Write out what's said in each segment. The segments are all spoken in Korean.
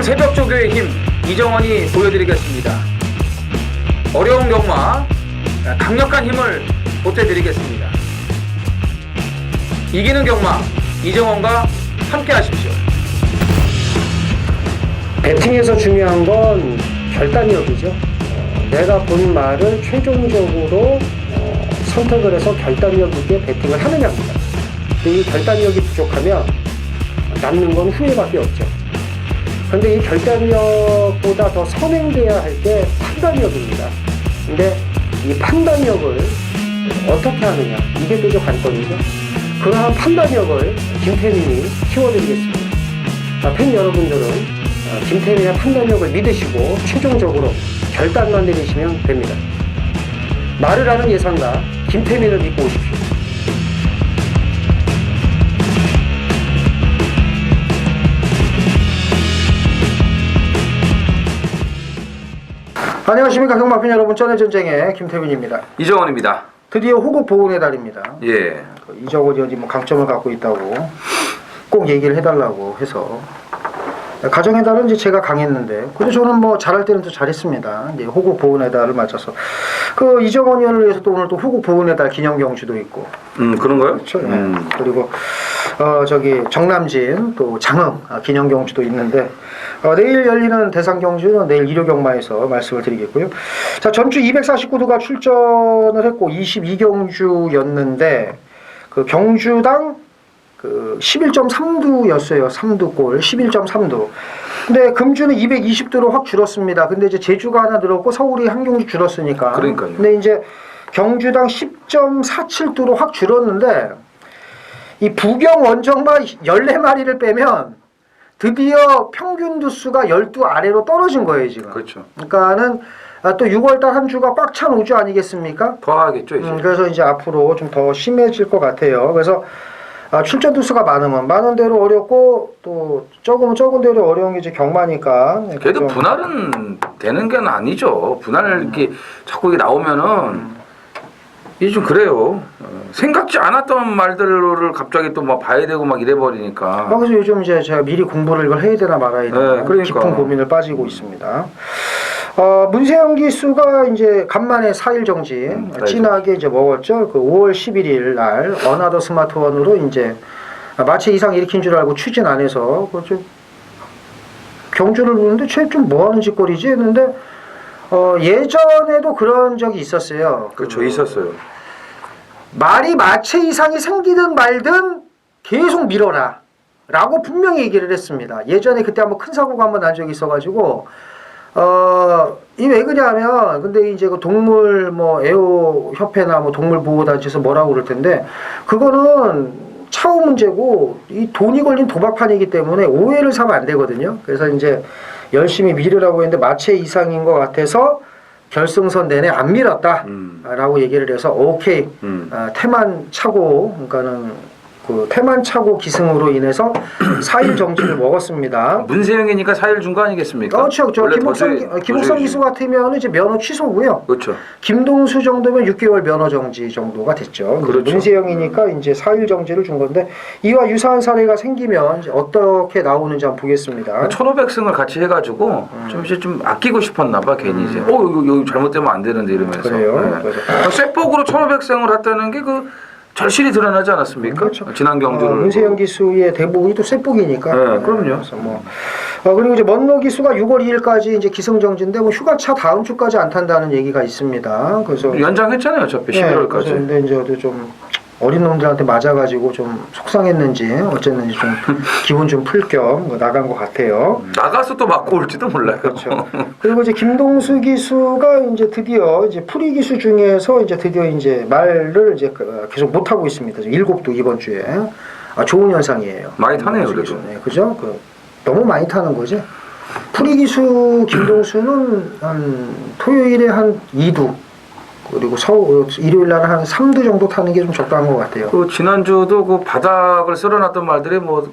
새벽조교의 힘 이정원이 보여드리겠습니다. 어려운 경마 강력한 힘을 보태드리겠습니다. 이기는 경마 이정원과 함께 하십시오. 배팅에서 중요한 건 결단력이죠. 내가 본 말을 최종적으로 선택을 해서 결단력 있게 배팅을 하느냐입니다. 이 결단력이 부족하면 남는 건 후회밖에 없죠. 그런데 이 결단력보다 더 선행돼야 할 게 판단력입니다. 근데 이 판단력을 어떻게 하느냐, 이게 또 관건이죠. 그러한 판단력을 김태민이 키워드리겠습니다. 팬 여러분들은 김태민의 판단력을 믿으시고 최종적으로 결단만 내리시면 됩니다. 말을 하는 예상가 김태민을 믿고 오십시오. 안녕하십니까 경마팬 여러분, 쩐의 전쟁의 김태민입니다. 이정원입니다. 드디어 호국 보훈의 달입니다. 예. 이정원이 어디 뭐 강점을 갖고 있다고 꼭 얘기를 해달라고 해서 가정의 달은 이제 제가 강했는데, 그래도 저는 뭐 잘할 때는 또 잘했습니다. 이제 호국 보훈의 달을 맞아서 그 이정원을 위해서 또 오늘 또 호국 보훈의 달 기념 경주도 있고. 그런가요? 그렇죠. 그리고 저기 정남진 또 장흥 기념 경주도 있는데, 내일 열리는 대상 경주는 내일 일요 경마에서 말씀을 드리겠고요. 자, 전주 249두가 출전을 했고 22경주였는데 그 경주당 그 11.3두였어요. 3두골 11.3두. 근데 금주는 220두로 확 줄었습니다. 근데 이제 제주가 하나 늘었고 서울이 한 경주 줄었으니까. 그러니까요. 근데 이제 경주당 10.47두로 확 줄었는데, 이 부경 원정마 14마리를 빼면 드디어 평균 두수가 12 아래로 떨어진 거예요, 지금. 그렇죠. 그러니까는 또 6월달 한 주가 꽉 찬 우주 아니겠습니까? 더 하겠죠, 이제. 그래서 이제 앞으로 좀 더 심해질 것 같아요. 그래서 출전 두수가 많으면 많은 대로 어렵고, 또 적으면 적은 대로 어려운 게 이제 경마니까. 그래도 분할은 되는 게 아니죠. 분할 이렇게 자꾸 이게 나오면은 이게 좀 그래요. 생각지 않았던 말들을 갑자기 또 막 봐야 되고 막 이래 버리니까. 그래서 요즘 이제 제가 미리 공부를 이걸 해야 되나 말아야 되나, 네, 그러니까. 깊은 고민을 빠지고 있습니다. 문세영 기수가 이제 간만에 4일 정지 진하게 이제 먹었죠. 그 5월 11일 날 어나더 스마트원으로 이제 마체 이상 일으킨 줄 알고 추진 안 해서 좀 경주를 보는데 쟤 좀 뭐 하는 짓거리지 했는데, 예전에도 그런 적이 있었어요. 그렇죠, 있었어요. 말이 마체 이상이 생기든 말든 계속 밀어라 라고 분명히 얘기를 했습니다. 예전에 그때 한번 큰 사고가 한번 난 적이 있어가지고, 이 왜 그러냐면, 근데 이제 그 동물 뭐 애호 협회나 뭐 동물 보호 단체에서 뭐라고 그럴 텐데, 그거는 차후 문제고 이 돈이 걸린 도박판이기 때문에 오해를 사면 안 되거든요. 그래서 이제 열심히 밀으라고 했는데 마체 이상인 것 같아서 결승선 내내 안 밀었다 라고 얘기를 해서 오케이, 태만 차고, 그러니까는 그 태만 차고 기승으로 인해서 4일 정지를 먹었습니다. 문세영이니까 4일 준 거 아니겠습니까? 그렇죠. 저 김옥성 기수 같으면 이제 면허 취소고요. 그렇죠. 김동수 정도면 6개월 면허 정지 정도가 됐죠. 그렇죠. 문세영이니까 이제 4일 정지를 준 건데, 이와 유사한 사례가 생기면 이제 어떻게 나오는지 한번 보겠습니다. 1500승을 같이 해가지고 좀 이제 좀 아끼고 싶었나 봐, 괜히 이제. 여기 잘못되면 안 되는데 이러면서. 그래요. 네. 쇠폭으로 1500승을 했다는 게 그 절실히 드러나지 않았습니까? 그렇죠. 지난 경주를. 문세영 기수의 대부분이 또 쇠폭이니까. 네, 그럼요. 그래서 그리고 이제 먼로 기수가 6월 2일까지 이제 기승정지인데, 뭐 휴가차 다음 주까지 안 탄다는 얘기가 있습니다. 그래서 연장했잖아요, 어차피 11월까지. 근데 이제 좀 어린 놈들한테 맞아가지고 좀 속상했는지 어쨌는지 좀 기분 좀 풀 겸 나간 것 같아요. 나가서 또 맞고 올지도 몰라요. 그렇죠. 그리고 이제 김동수 기수가 이제 드디어 이제 프리 기수 중에서 이제 드디어 이제 말을 이제 계속 못 하고 있습니다. 7두 이번 주에. 좋은 현상이에요. 많이 타네요, 그래도. 네, 그죠? 너무 많이 타는 거지. 프리 기수 김동수는 한 토요일에 한 2두. 그리고 일요일 날은 한 3두 정도 타는 게 좀 적당한 것 같아요. 그 지난주도 그 바닥을 쓸어놨던 말들이 뭐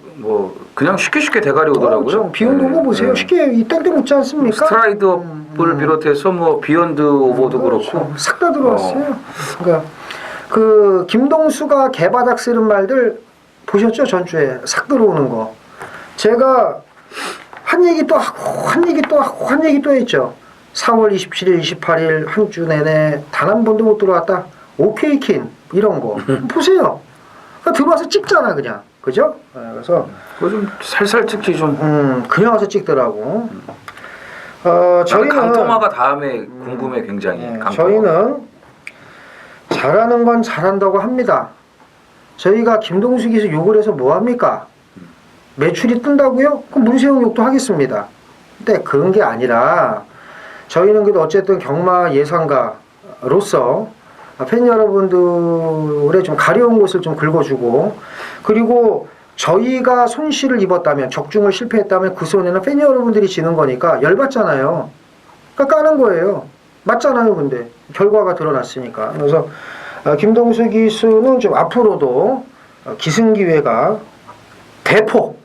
그냥 쉽게 대가리 오더라고요. 그렇죠. 비욘드 오버 보세요. 쉽게 이딴 데 묻지 않습니까? 스트라이드 업을 비롯해서 뭐 비욘드 오버도 그렇고 싹 다 들어왔어요. 그러니까 그 김동수가 개바닥 쓰는 말들 보셨죠? 전주에 싹 들어오는 거. 제가 한 얘기 또 하고 한 얘기 또 하고 한 얘기 또 했죠. 4월 27일, 28일 한 주 내내 단 한 번도 못 들어왔다. 오케이 킨 이런 거 보세요. 그러니까 들어와서 찍잖아 그냥. 그죠? 그래서 그거 좀 살살 찍지 좀. 그냥 와서 찍더라고. 저희는 강토마가 다음에 궁금해 굉장히. 강토마. 저희는 잘하는 건 잘한다고 합니다. 저희가 김동수 기수 욕을 해서 뭐 합니까? 매출이 뜬다고요? 그럼 문세영 욕도 하겠습니다. 근데 그런 게 아니라 저희는 그래도 어쨌든 경마 예상가로서 팬 여러분들의 좀 가려운 곳을 좀 긁어주고, 그리고 저희가 손실을 입었다면, 적중을 실패했다면 그 손해는 팬 여러분들이 지는 거니까 열받잖아요. 그러니까 까는 거예요. 맞잖아요. 근데 결과가 드러났으니까. 그래서 김동수 기수는 좀 앞으로도 기승 기회가 대폭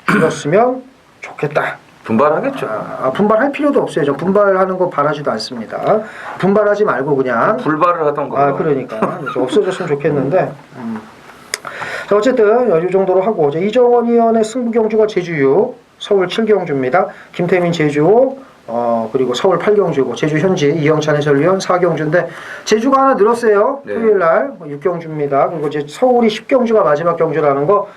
길었으면 좋겠다. 분발하겠죠. 분발할 필요도 없어요. 저 분발하는 거 바라지도 않습니다. 분발하지 말고 그냥 불발을 하던 거. 그러니까 좀 없어졌으면 좋겠는데. 자, 어쨌든 이 정도로 하고, 이제 이정원 의원의 승부 경주가 제주 6, 서울 7경주입니다. 김태민 제주 5, 그리고 서울 8경주고, 제주 현지 이영찬 해설위원 4경주인데 제주가 하나 늘었어요. 네. 토요일 날 6경주입니다. 그리고 이제 서울이 10경주가 마지막 경주라는 거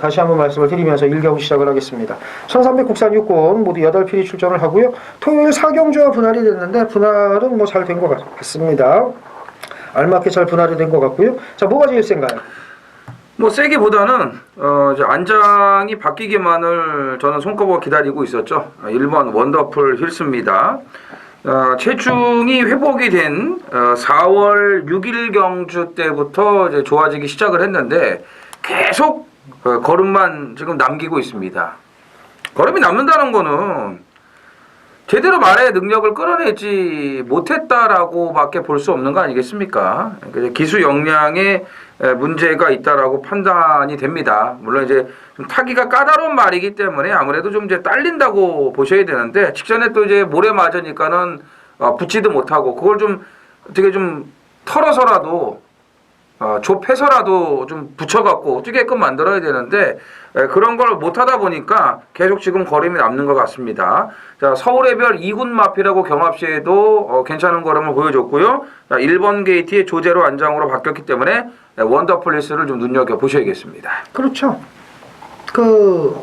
다시 한번 말씀을 드리면서 1경주 시작을 하겠습니다. 1300 국산 육군 모두 8필이 출전을 하고요. 토요일 4경주와 분할이 됐는데 분할은 뭐 잘 된 것 같습니다. 알맞게 잘 분할이 된 것 같고요. 자, 뭐가 제일 센가요? 뭐 세기보다는 이제 안장이 바뀌기만을 저는 손꼽아 기다리고 있었죠. 1번 원더풀 힐스입니다. 체중이 회복이 된 4월 6일 경주 때부터 이제 좋아지기 시작을 했는데 계속 걸음만 지금 남기고 있습니다. 걸음이 남는다는 거는 제대로 말의 능력을 끌어내지 못했다라고밖에 볼 수 없는 거 아니겠습니까? 기수 역량에 문제가 있다라고 판단이 됩니다. 물론 이제 좀 타기가 까다로운 말이기 때문에 아무래도 좀 이제 딸린다고 보셔야 되는데, 직전에 또 이제 모래 맞으니까는 붙지도 못하고 그걸 좀 어떻게 좀 털어서라도 좁혀서라도 좀 붙여갖고 뛰게끔 만들어야 되는데 그런 걸 못하다 보니까 계속 지금 걸음이 남는 것 같습니다. 자, 서울의별 2군 마피라고 경합시에도 괜찮은 걸음을 보여줬고요. 자, 1번 게이트의 조제로 안장으로 바뀌었기 때문에 원더풀리스를 좀 눈여겨보셔야겠습니다. 그렇죠. 그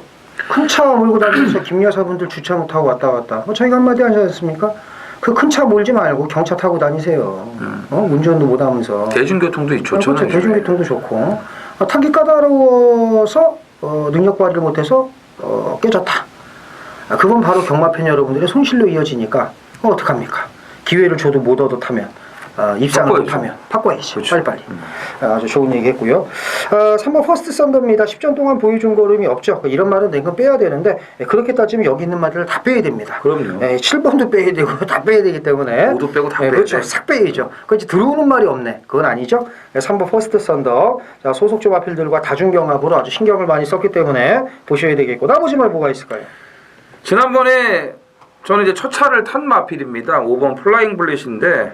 큰 차 몰고 다니면서 김 여사분들 주차 못하고 왔다 갔다. 저희가 한마디 하지 않습니까? 그 큰 차 몰지 말고 경차 타고 다니세요. 운전도 못하면서. 대중교통도 좋잖아요. 그렇죠. 대중교통도 좋고. 타기 까다로워서 능력 발휘를 못해서 깨졌다. 그건 바로 경마팬 여러분들의 손실로 이어지니까 어떡합니까? 기회를 줘도 못 얻어 타면, 입상을 못 하면 바꿔야지. 그렇죠. 빨리빨리. 아주 좋은 얘기 했고요. 3번 퍼스트 썬더입니다. 10전 동안 보여준 걸음이 없죠. 이런 말은 냉큼 빼야 되는데 그렇게 따지면 여기 있는 말들을 다 빼야 됩니다. 그럼요. 7번도 빼야 되고 다 빼야 되기 때문에 모두 빼고 다 빼야 그렇죠. 돼. 싹 빼야죠. 그 이제 들어오는 말이 없네. 그건 아니죠. 3번 퍼스트 썬더. 자, 소속 조마필들과 다중경합으로 아주 신경을 많이 썼기 때문에 보셔야 되겠고, 나머지 말 뭐가 있을까요? 지난번에 저는 이제 첫 차를 탄 마필입니다. 5번 플라잉 블릿인데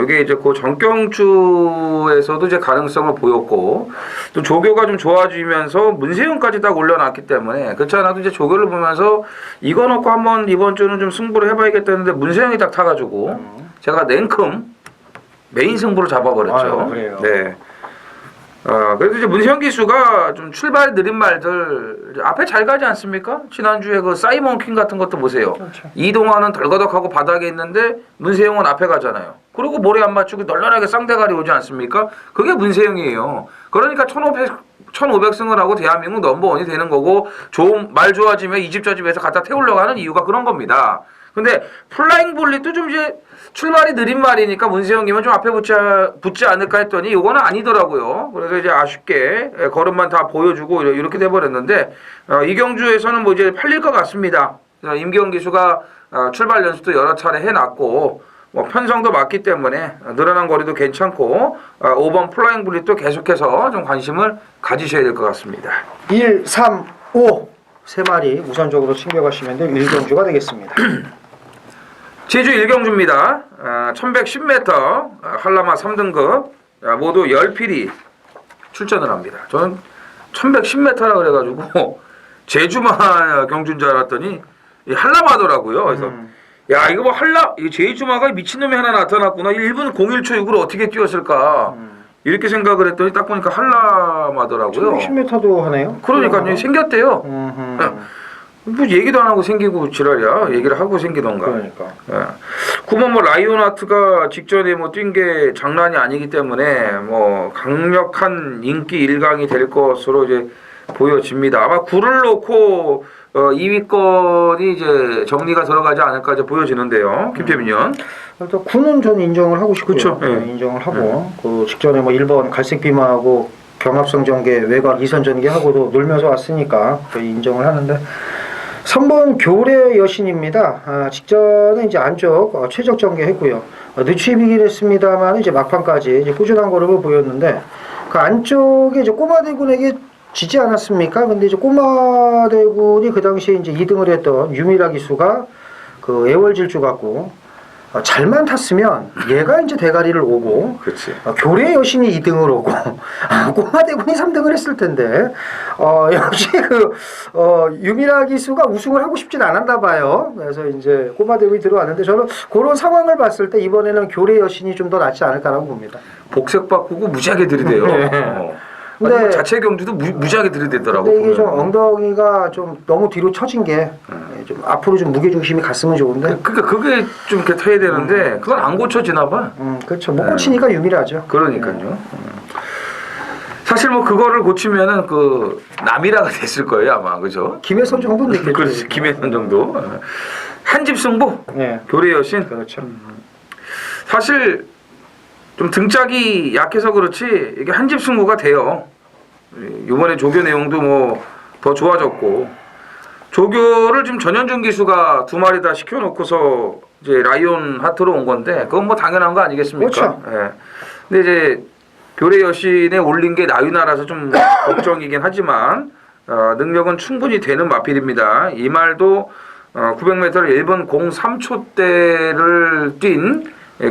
이게 이제 그 전경주에서도 이제 가능성을 보였고, 또 조교가 좀 좋아지면서 문세윤까지 딱 올려놨기 때문에, 그렇지 않아도 이제 조교를 보면서 이거 놓고 한번 이번 주는 좀 승부를 해봐야겠다 했는데 문세윤이 딱 타가지고 제가 냉큼 메인 승부로 잡아버렸죠. 그래요. 네. 그래도 이제 문세영 기수가 좀 출발이 느린 말들 앞에 잘 가지 않습니까? 지난주에 그 사이먼 퀸 같은 것도 보세요. 그렇죠. 이동환은 덜거덕하고 바닥에 있는데 문세영은 앞에 가잖아요. 그리고 모래 안 맞추고 널널하게 쌍대가리 오지 않습니까? 그게 문세영이에요. 그러니까 1500승을 하고 대한민국 넘버원이 되는 거고, 말 좋아지면 이 집 저 집에서 갖다 태우려고 하는 이유가 그런 겁니다. 근데 플라잉 볼릿도 좀 이제 출발이 느린 말이니까 문세영님은 좀 앞에 붙지 않을까 했더니 이거는 아니더라고요. 그래서 이제 아쉽게 걸음만 다 보여주고 이렇게 돼버렸는데, 이 경주에서는 뭐 이제 팔릴 것 같습니다. 임기영 기수가 출발 연습도 여러 차례 해놨고, 뭐 편성도 맞기 때문에 늘어난 거리도 괜찮고, 5번 플라잉 블릿도 계속해서 좀 관심을 가지셔야 될 것 같습니다. 1, 3, 5 세 마리 우선적으로 챙겨가시면 될 1경주가 되겠습니다. 제주 1경주입니다. 1110m 한라마 3등급 모두 10필이 출전을 합니다. 저는 1110m라 그래가지고 제주마 경주인 줄 알았더니 이 한라마더라고요. 그래서 야 이거 뭐 이 제주마가 미친놈이 하나 나타났구나. 1분 01초6으로 어떻게 뛰었을까 이렇게 생각을 했더니 딱 보니까 한라마더라고요. 1610m도 하네요. 그러니까요. 생겼대요. 뭐 얘기도 안 하고 생기고 지랄이야. 얘기를 하고 생기던가. 그러니까. 예. 그러면 뭐 라이온하트가 직전에 뭐 뛴 게 장난이 아니기 때문에 뭐 강력한 인기 일강이 될 것으로 이제 보여집니다. 아마 구를 놓고 2위권이 이제 정리가 들어가지 않을까 이제 보여지는데요. 김태민 의원. 일단 군은 전 인정을 하고 싶고요. 그쵸, 예. 인정을 하고 그 직전에 뭐 1번 갈색 비마하고 경합성 전개 외곽 이선 전개하고도 놀면서 왔으니까 저희 인정을 하는데 3번 교래 여신입니다. 직전에 이제 안쪽 최적 전개했고요. 늦추이긴 했습니다만 이제 막판까지 이제 꾸준한 걸음을 보였는데 그 안쪽에 이제 꼬마대군에게 지지 않았습니까? 근데 이제 꼬마대군이 그 당시에 이제 2등을 했던 유미라 기수가 그 애월질주 갖고 잘만 탔으면 얘가 이제 대가리를 오고 그렇지. 교래 여신이 2등을 오고 꼬마대군이 3등을 했을 텐데 역시 유미라 기수가 우승을 하고 싶진 않았나 봐요. 그래서 이제 꼬마대군이 들어왔는데 저는 그런 상황을 봤을 때 이번에는 교래 여신이 좀 더 낫지 않을까라고 봅니다. 복색 바꾸고 무지하게 들이대요. 네. 근데 근데 자체 경주도 무지하게 들이대더라고. 근데 이게 좀 보면. 엉덩이가 좀 너무 뒤로 처진 게 좀 앞으로 좀 무게 중심이 갔으면 좋은데. 그러니까 그게 좀 이렇게 타야 되는데 그건 안 고쳐지나 봐. 그렇죠. 못 고치니까 유미라죠. 그러니까요. 사실 뭐 그거를 고치면은 그 남이라가 됐을 거예요 아마 그죠? 김혜선 정도는 됐겠죠. 그렇지 김혜선 정도. 한집 승부. 네. 교래 여신. 그렇죠. 사실 좀 등짝이 약해서 그렇지 이게 한집 승부가 돼요. 이번에 조교 내용도 뭐 더 좋아졌고 조교를 지금 전현준 기수가 2마리 다 시켜놓고서 이제 라이온 하트로 온 건데 그건 뭐 당연한 거 아니겠습니까? 그렇죠. 예. 근데 이제 교래 여신에 올린 게 나유나라서 좀 걱정이긴 하지만 능력은 충분히 되는 마필입니다. 이 말도 900m를 1분 03초대를 뛴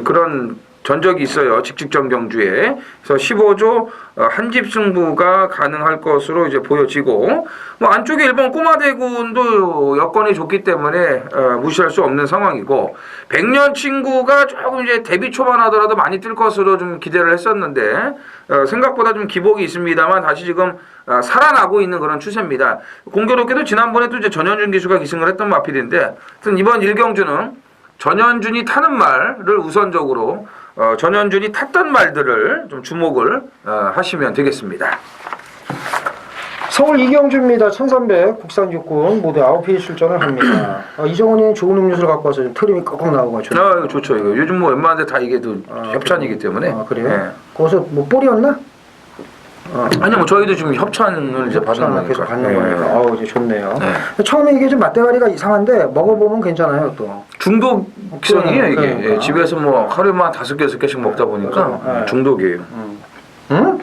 그런 전적이 있어요. 직직전 경주에. 그래서 15조 한집 승부가 가능할 것으로 이제 보여지고 뭐 안쪽에 1번 꼬마대군도 여건이 좋기 때문에 무시할 수 없는 상황이고 백년 친구가 조금 이제 데뷔 초반 하더라도 많이 뛸 것으로 좀 기대를 했었는데 생각보다 좀 기복이 있습니다만 다시 지금 살아나고 있는 그런 추세입니다. 공교롭게도 지난번에 또 이제 전현준 기수가 기승을 했던 마필인데 하여튼 이번 1경주는 전현준이 타는 말을 우선적으로 전현준이 탔던 말들을 좀 주목을 하시면 되겠습니다. 서울 이경주입니다. 1300 국산 육군 모두 9필이 출전을 합니다. 이정훈이는 좋은 음료수를 갖고 와서 좀 트림이 꺽꺽 나오고 좋네요. 이거 좋죠. 이거 요즘 뭐 웬만한 데 다 이게 또 협찬이기 때문에. 그래요? 네. 거기서 뭐 볼이었나? 아니요, 뭐 저희도 지금 협찬을 이제 받는 거니까. 계속 받는 거니까. 이제 좋네요. 네. 처음에 이게 좀 맛대가리가 이상한데 먹어보면 괜찮아요 또. 중독성이에요 이게. 그러니까. 예, 집에서 뭐 하루에만 5개, 6개씩 먹다 보니까 네. 중독이에요. 응?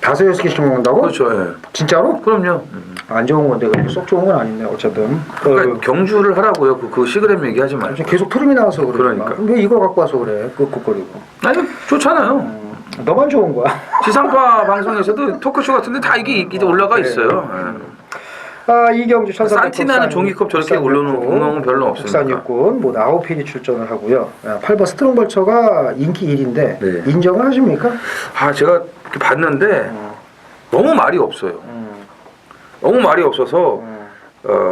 5, 6개씩 먹는다고? 그렇죠. 예. 진짜로? 그럼요. 안 좋은 건데 그래도 쏙 좋은 건 아닌데 어쨌든. 그러니까 경주를 하라고요. 그 시그램 얘기하지 말고. 계속 트림이 나와서 그러니까. 왜 이거 갖고 와서 그래? 끄끄거리고. 아니 좋잖아요. 너만 좋은 거야. 지상파 방송에서도 토크쇼 같은데 다 이게 올라가 있어요. 이경주 1300 산티나는 종이컵 저렇게 올려놓은 건 별로 없으니까. 국산 육군 모두 9필이 출전을 하고요. 8번 스트롱벌처가 인기 1위인데 네. 인정을 하십니까? 제가 이렇게 봤는데 너무 말이 없어요. 너무 말이 없어서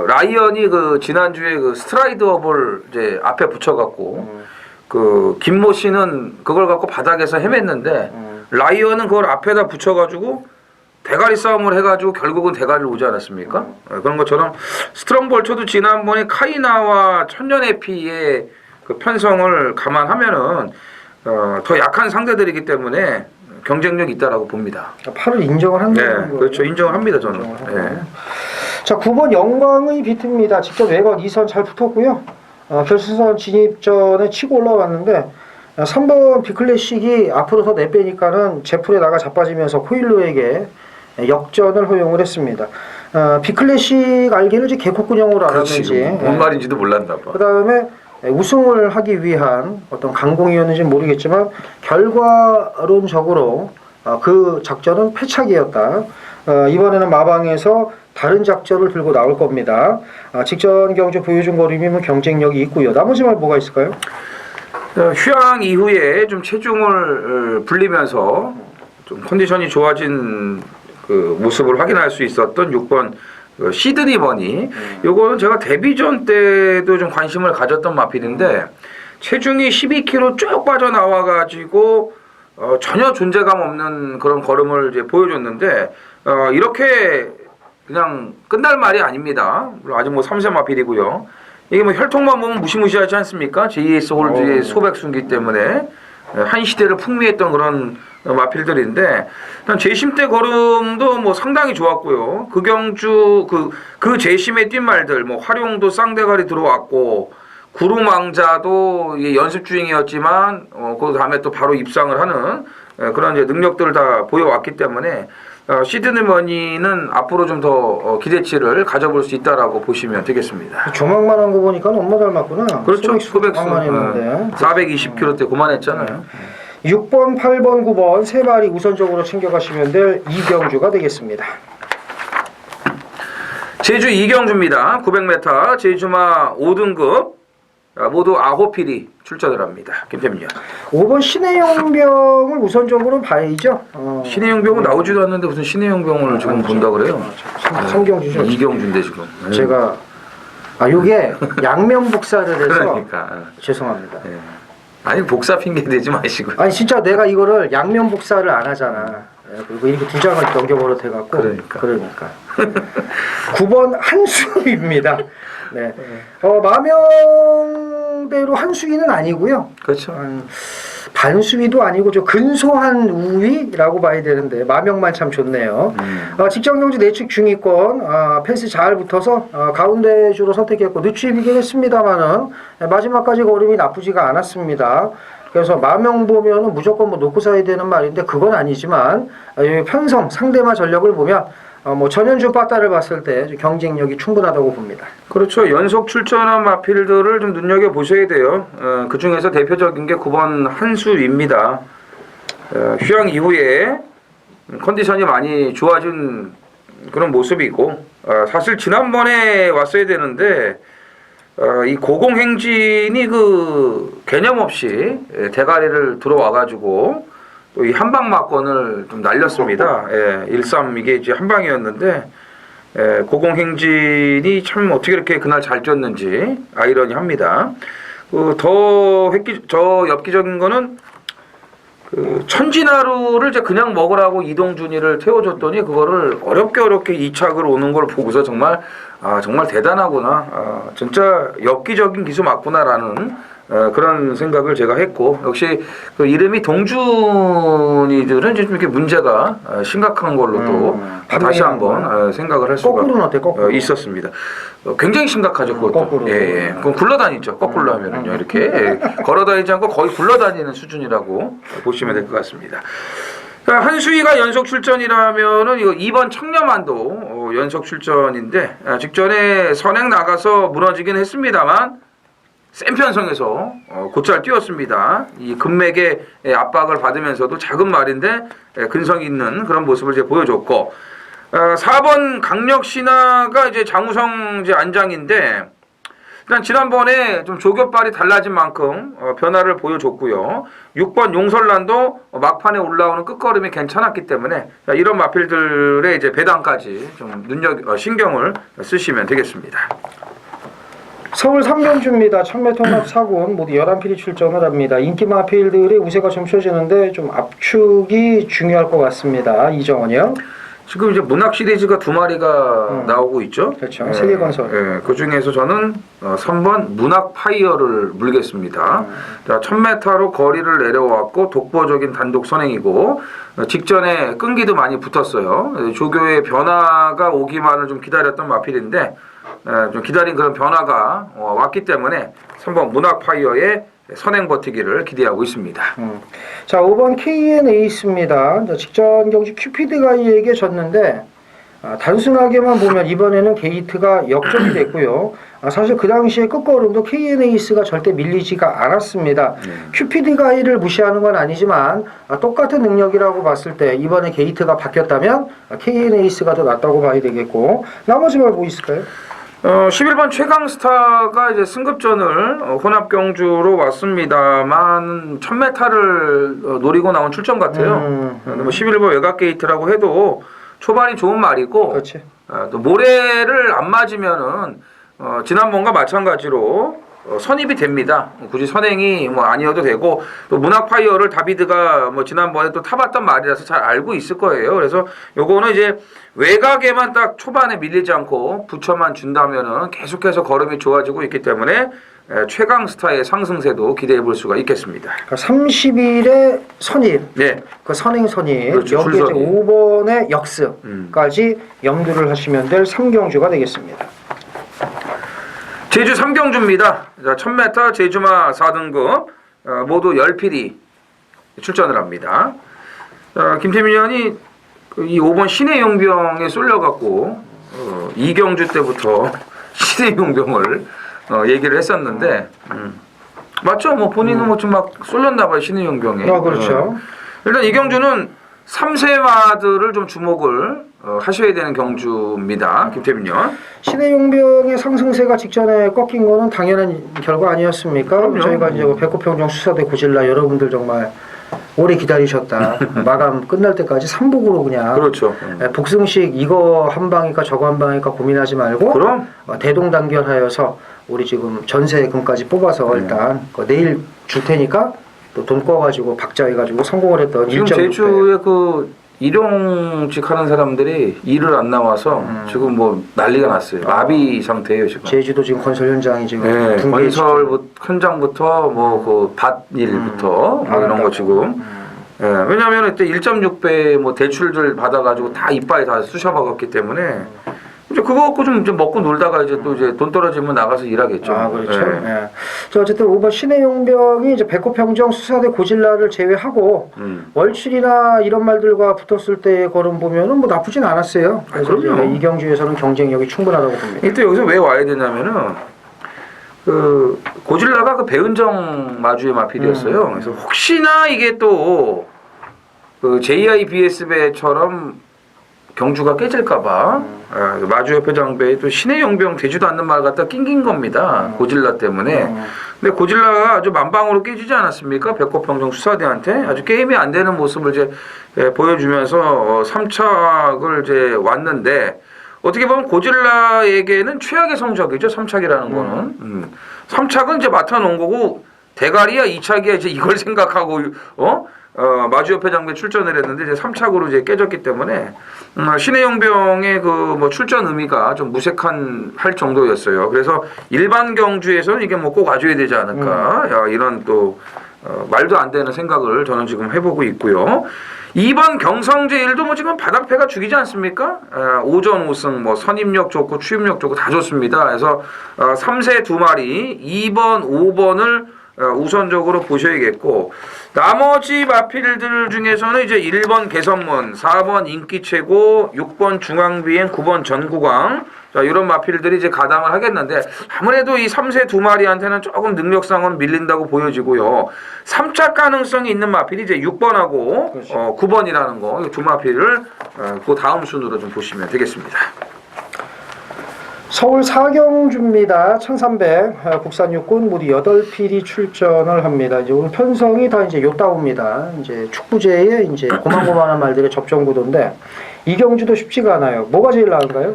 라이언이 그 지난주에 그 스트라이드 업을 이제 앞에 붙여갖고 그 김모 씨는 그걸 갖고 바닥에서 헤맸는데 라이언은 그걸 앞에다 붙여가지고 대가리 싸움을 해가지고 결국은 대가리를 오지 않았습니까? 그런 것처럼 스트롱볼처도 지난번에 카이나와 천년에피의 그 편성을 감안하면은 더 약한 상대들이기 때문에 경쟁력이 있다라고 봅니다. 8을 인정을 한 거예요. 네, 그렇죠. 인정을 합니다 저는. 네. 자, 9번 영광의 비트입니다. 직접 외곽 2선 잘 붙었고요. 결승선 진입 전에 치고 올라왔는데 3번 비클래식이 앞으로 더 내빼니까는 제풀에 나가 자빠지면서 코일로에게 역전을 허용을 했습니다. 비클래식 알기를 이제 개코군형으로 알았는지 뭔 말인지도 몰랐나 봐. 그 다음에 우승을 하기 위한 어떤 강공이었는지 모르겠지만 결과론적으로 그 작전은 패착이었다. 이번에는 마방에서 다른 작전을 들고 나올 겁니다. 직전 경주 보여준 거림이면 경쟁력이 있고요. 나머지 말 뭐가 있을까요? 휴양 이후에 좀 체중을 불리면서 좀 컨디션이 좋아진 그 모습을 확인할 수 있었던 6번 시드니 버니. 요거는 제가 데뷔전 때도 좀 관심을 가졌던 마필인데 체중이 12kg 쭉 빠져나와가지고 전혀 존재감 없는 그런 걸음을 이제 보여줬는데 이렇게 그냥 끝날 말이 아닙니다. 물론 아직 뭐 3세 마필이고요. 이게 뭐 혈통만 보면 무시무시하지 않습니까? JS 홀드의 소백순기 때문에 한 시대를 풍미했던 그런 마필들인데 재심 때 걸음도 뭐 상당히 좋았고요. 그 경주 그 재심에 뛴 말들 뭐 활용도 쌍대가리 들어왔고 구루망자도 연습 중이었지만 그 다음에 또 바로 입상을 하는 그런 이제 능력들을 다 보여왔기 때문에 시드니 머니는 앞으로 좀 더 기대치를 가져볼 수 있다라고 보시면 되겠습니다. 조망만 한 거 보니까 엄마 닮았구나. 그렇죠. 조망만 했는데 420kg 대 그만했잖아요. 6번, 8번, 9번 세 마리 우선적으로 챙겨가시면 될 이경주가 되겠습니다. 제주 이경주입니다. 900m 제주마 5등급 모두 9필이 출전을 합니다. 김태민이요. 5번 신해용병을 우선적으로 봐야죠. 신해용병은 나오지도 않는데 무슨 신해용병을 지금 본다 그래요? 성경주죠. 이경주인데 지금. 제가 요게 양면 복사를 해서 그러니까 죄송합니다. 네. 아니 복사 핑계 대지 마시고. 아니 진짜 내가 이거를 양면 복사를 안 하잖아. 그리고 이렇게 두 장을 넘겨버릇 해갖고 그러니까 9번 한수입니다. 네. 마명대로 한수위는 아니고요. 그렇죠. 반수위도 아니고 좀 근소한 우위라고 봐야 되는데 마명만 참 좋네요. 직전 경주 내측 중위권 페이스 잘 붙어서 가운데 주로 선택했고 늦추이긴 했습니다만은 마지막까지 걸음이 나쁘지가 않았습니다. 그래서 마명 보면은 무조건 뭐 놓고 사야 되는 말인데 그건 아니지만 편성 상대마 전력을 보면 뭐 전현주 빠따를 봤을 때 경쟁력이 충분하다고 봅니다. 그렇죠. 연속 출전한 마필들을 좀 눈여겨 보셔야 돼요. 그 중에서 대표적인 게 9번 한수입니다. 휴양 이후에 컨디션이 많이 좋아진 그런 모습이고 사실 지난번에 왔어야 되는데 이 고공행진이 그 개념 없이 대가리를 들어와가지고 또 이 한방 막건을 좀 날렸습니다. 1-3 이게 이제 한방이었는데 고공행진이 참 어떻게 이렇게 그날 잘 뛰었는지 아이러니합니다. 더 엽기적인 거는 그 천진하루를 이제 그냥 먹으라고 이동준이를 태워줬더니 그거를 어렵게 이착을 오는 걸 보고서 정말 대단하구나. 진짜 엽기적인 기수 맞구나라는 그런 생각을 제가 했고 역시 그 이름이 동준이들은 좀 이렇게 문제가 심각한 걸로 또 다시 한번 생각을 할 수가 있었습니다. 굉장히 심각하죠. 그것도. 거꾸로. 예. 그럼 굴러다니죠. 거꾸로 하면은요. 이렇게 걸어다니지 않고 거의 굴러다니는 수준이라고 보시면 될 것 같습니다. 한수위가 연속 출전이라면은 이거 2번 청렴한도 연속 출전인데 직전에 선행 나가서 무너지긴 했습니다만 센 편성에서 곧잘 뛰었습니다. 이 근맥의 압박을 받으면서도 작은 말인데 근성 있는 그런 모습을 이제 보여줬고 4번 강력신하가 이제 장우성 이제 안장인데 일단 지난번에 좀 조교발이 달라진 만큼 변화를 보여줬고요. 6번 용설란도 막판에 올라오는 끝걸음이 괜찮았기 때문에 이런 마필들의 이제 배당까지 좀 신경을 쓰시면 되겠습니다. 서울 3경주입니다. 1000m 납 4군 모두 11필이 출전을 합니다. 인기 마필들의 우세가 좀 펴지는데 좀 압축이 중요할 것 같습니다. 이정원이요. 지금 이제 문학 시리즈가 2마리가 나오고 있죠. 그렇죠. 세계건설. 그 중에서 저는 3번 문학 파이어를 물겠습니다. 자, 1000m로 거리를 내려왔고 독보적인 단독 선행이고 직전에 끈기도 많이 붙었어요. 조교의 변화가 오기만을 좀 기다렸던 마필인데 좀 기다린 그런 변화가 왔기 때문에 3번 문학 파이어의 선행 버티기를 기대하고 있습니다. 자, 5번 KN 에이스입니다. 직전 경주 큐피드 가이에게 졌는데 단순하게만 보면 이번에는 게이트가 역전이 됐고요. 사실 그 당시에 끝걸음도 KN에이스가 절대 밀리지가 않았습니다. 큐피드가 이를 무시하는 건 아니지만 똑같은 능력이라고 봤을 때 이번에 게이트가 바뀌었다면 KN에이스가 더 낫다고 봐야 되겠고 나머지 말 뭐 있을까요? 11번 최강스타가 이제 승급전을 혼합 경주로 왔습니다만 1000m를 노리고 나온 출전 같아요. 뭐 11번 외곽 게이트라고 해도 초반이 좋은 말이고 그렇지. 또 모래를 안 맞으면은 지난번과 마찬가지로 선입이 됩니다. 굳이 선행이 뭐 아니어도 되고 또 문학파이어를 다비드가 뭐 지난번에 또 타봤던 말이라서 잘 알고 있을 거예요. 그래서 요거는 이제 외곽에만 딱 초반에 밀리지 않고 붙여만 준다면은 계속해서 걸음이 좋아지고 있기 때문에 최강스타의 상승세도 기대해 볼 수가 있겠습니다. 30일의 선입, 네. 그 선행 선입, 그렇죠, 여기에 이제 출선입. 5번의 역습까지 염두를 하시면 될 3경주가 되겠습니다. 제주 3경주입니다. 자, 1000m 제주마 4등급 모두 10필이 출전을 합니다. 김태민 의원이 이 5번 신의 용병에 쏠려갖고 2경주 때부터 신의 용병을 얘기를 했었는데 맞죠? 뭐 본인은 뭐 좀 막 쏠렸나봐요 신의 용병에. 그렇죠. 일단 이 경주는 3세마들을 좀 주목을 하셔야 되는 경주입니다. 김태민 의원. 신의 용병의 상승세가 직전에 꺾인 거는 당연한 결과 아니었습니까? 그럼요. 저희가 이제 백호평정 수사대 고질라 여러분들 정말 오래 기다리셨다. 마감 끝날 때까지 삼복으로 그냥 그렇죠. 복승식 이거 한 방일까 저거 한 방일까 고민하지 말고 그럼 대동단결하여서 우리 지금 전세금까지 뽑아서 일단 내일 줄 테니까 또 돈 꺼가지고 박자해가지고 성공을 했던 지금 1.6배. 제주에 그 일용직 하는 사람들이 일을 안 나와서 지금 뭐 난리가 났어요. 마비 상태예요 지금. 제주도 지금 건설 현장이 지금 네, 붕괴 건설 현장부터 뭐 그 밭 일부터 뭐 이런 거 지금. 예, 왜냐하면 그때 1.6배 뭐 대출들 받아가지고 다 이빨에 다 쑤셔박았기 때문에 이제 그거 갖고 좀 먹고 놀다가 이제 또 이제 돈 떨어지면 나가서 일하겠죠. 그렇죠. 예. 예. 자, 어쨌든 5번 신의 용병이 이제 백호평정 수사대 고질라를 제외하고 월출이나 이런 말들과 붙었을 때의 걸음 보면은 뭐 나쁘진 않았어요. 그래서 그럼요. 이 경주에서는 경쟁력이 충분하다고 봅니다. 이게 또 여기서 왜 와야 되냐면은 그 고질라가 그 배은정 마주의 마필이었어요. 그래서 혹시나 이게 또 그 JIBS 배처럼 경주가 깨질까봐 마주협회 장배에 또 신의 용병 되지도 않는 말 갖다 낑긴 겁니다. 고질라 때문에. 근데 고질라가 아주 만방으로 깨지지 않았습니까? 백호평정 수사대한테 아주 게임이 안 되는 모습을 이제 보여주면서 3착을 이제 왔는데 어떻게 보면 고질라에게는 최악의 성적이죠. 3착이라는 거는. 3착은 이제 맡아놓은 거고 대가리야 2착이야 이제 이걸 생각하고 마주협회 장배 출전을 했는데 이제 3착으로 이제 깨졌기 때문에 신의 용병의 그 뭐 출전 의미가 좀 무색한 할 정도였어요. 그래서 일반 경주에서는 이게 뭐 꼭 와줘야 되지 않을까 이런 또 말도 안 되는 생각을 저는 지금 해보고 있고요. 2번 경성제일도 뭐 지금 바닥패가 죽이지 않습니까? 5전 5승 뭐 선입력 좋고 추임력 좋고 다 좋습니다. 그래서 3세 2마리 2번 5번을 우선적으로 보셔야겠고 나머지 마필들 중에서는 이제 1번 개선문, 4번 인기최고, 6번 중앙비행, 9번 전구광 자 이런 마필들이 이제 가담을 하겠는데 아무래도 이 3세 2마리한테는 조금 능력상은 밀린다고 보여지고요. 3차 가능성이 있는 마필이 이제 6번하고 그렇죠. 9번이라는 거 두 마필을 그 다음 순으로 좀 보시면 되겠습니다. 서울 사경주입니다. 1300 국산 육군 모두 8필이 출전을 합니다. 이제 오늘 편성이 다 이제 요따오입니다. 이제 축구제의 이제 고만고만한 말들의 접전 구도인데 이 경주도 쉽지가 않아요. 뭐가 제일 나은가요?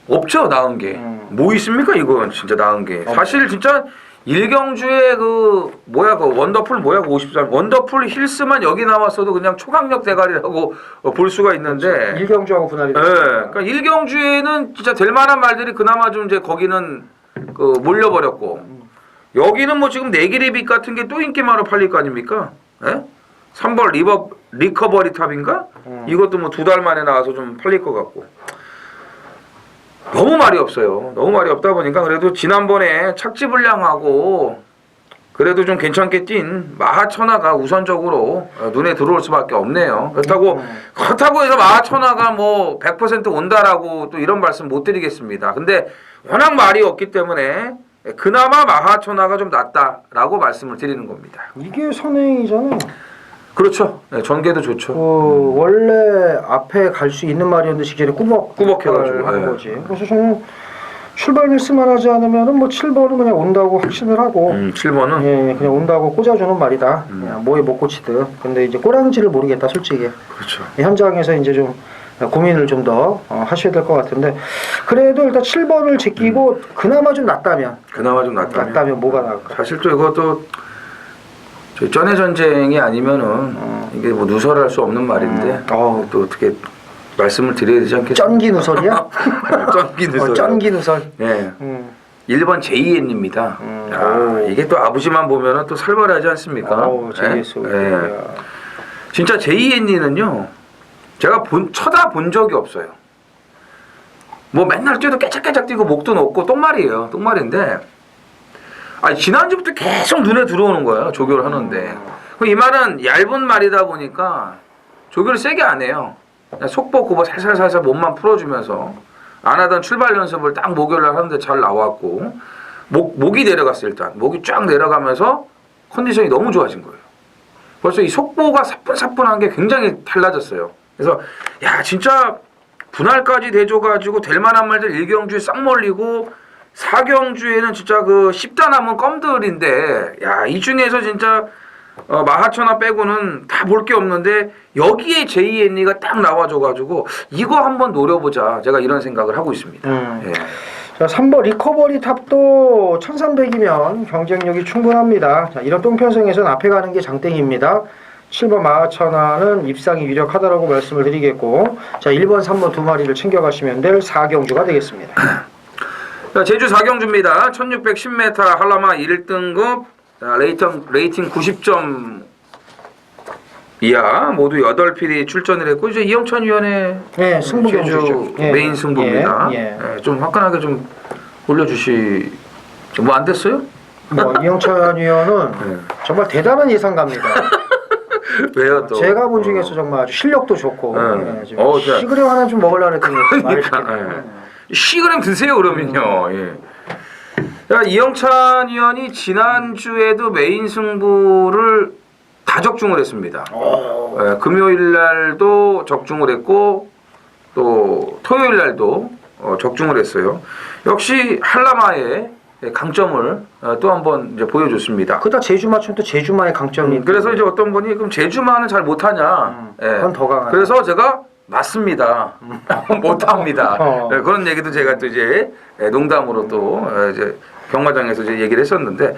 없죠 나은 게. 뭐 있습니까 이건 진짜 나은 게. 사실 진짜 1경주에 그 뭐야 그 원더풀 뭐야 그 53 원더풀 힐스만 여기 나왔어도 그냥 초강력 대가리라고 볼 수가 있는데 1경주하고 분할이 예. 그러니까 1경주에는 진짜 될 만한 말들이 그나마 좀 이제 거기는 그 몰려버렸고 여기는 뭐 지금 내기리빅 같은 게 또 인기만으로 팔릴 거 아닙니까? 예? 3번 리커버리 탑인가? 이것도 뭐 2달 만에 나와서 좀 팔릴 것 같고 너무 말이 없어요. 너무 말이 없다 보니까 그래도 지난번에 착지불량하고 그래도 좀 괜찮게 뛴 마하천하가 우선적으로 눈에 들어올 수밖에 없네요. 그렇다고 해서 마하천하가 뭐 100% 온다라고 또 이런 말씀 못 드리겠습니다. 근데 워낙 말이 없기 때문에 그나마 마하천하가 좀 낫다라고 말씀을 드리는 겁니다. 이게 선행이잖아요. 그렇죠. 네, 전개도 좋죠. 원래 앞에 갈 수 있는 말이었는데 직전에 꾸벅해가지고 하는 네. 거지. 그래서 저는 출발 미스만 하지 않으면은 뭐 7번은 그냥 온다고 확신을 하고 7번은 예, 그냥 온다고 꽂아주는 말이다. 그냥 뭐에 못 꽂히든. 근데 이제 꼬랑지를 모르겠다, 솔직히. 그렇죠. 현장에서 이제 좀 고민을 좀 더 하셔야 될 것 같은데 그래도 일단 7번을 제끼고 그나마 좀 낫다면 뭐가 나을까? 사실 또 이것도 저희 전의 전쟁이 아니면은 이게 뭐 누설할 수 없는 말인데 또 어떻게 말씀을 드려야 되지 않겠어요? 쩐기 누설이야? 쩐기 누설. 쩐기 누설. 네. 1번 JN입니다. 이게 또 아버지만 보면은 또 살벌하지 않습니까? JS. 네. 진짜 JN이는요, 제가 쳐다본 적이 없어요. 뭐 맨날 뛰어도 깨작깨작 뛰고 목도 높고 똥말이에요. 똥말인데, 지난주부터 계속 눈에 들어오는 거예요. 조교를 하는데. 이 말은 얇은 말이다 보니까 조교를 세게 안 해요. 그냥 속보 고보 살살살살 몸만 풀어주면서 안 하던 출발 연습을 딱 목요일날 하는데 잘 나왔고 목이 내려갔어요. 일단 목이 쫙 내려가면서 컨디션이 너무 좋아진 거예요. 벌써 이 속보가 사뿐사뿐한 게 굉장히 달라졌어요. 그래서 야 진짜 분할까지 대줘가지고 될 만한 말들 1경주에 싹 몰리고 4경주에는 진짜 그 10단 남은 껌들인데 야 이 중에서 진짜 마하천하 빼고는 다 볼 게 없는데 여기에 JNE가 딱 나와줘가지고 이거 한번 노려보자 제가 이런 생각을 하고 있습니다. 예. 자, 3번 리커버리 탑도 1300이면 경쟁력이 충분합니다. 자, 이런 똥편성에서는 앞에 가는 게 장땡입니다. 7번 마하천하는 입상이 유력하다라고 말씀을 드리겠고 자 1번 3번 두 마리를 챙겨가시면 될 4경주가 되겠습니다. 자, 제주 4경주입니다. 1610m 한라마 1등급 레이팅 90점 이하 모두 8필이 출전을 했고 이제 이영찬 위원의 승부 경주죠. 메인 승부입니다. 좀 화끈하게 좀 올려주시. 뭐 안 됐어요? 뭐 이영찬 위원은 정말 대단한 예상가입니다. 왜요 또? 제가 본 중에서 정말 아주 실력도 좋고 시그레 하나 좀 먹으려고 했더니 그러니까 시그램 드세요 그러면요. 야, 이영찬 위원이 지난주에도 메인 승부를 다 적중을 했습니다. 금요일 날도 적중을 했고 또 토요일 날도 적중을 했어요. 역시 한라마의 강점을 또 한번 이제 보여줬습니다. 그다 제주마천 또 제주마의 강점이. 그래서 이제 어떤 분이 그럼 제주마는 잘 못하냐? 그건 더 강하다. 그래서 제가 맞습니다. 못합니다. 그런 얘기도 제가 또 이제 농담으로 또 이제 경마장에서 이제 얘기를 했었는데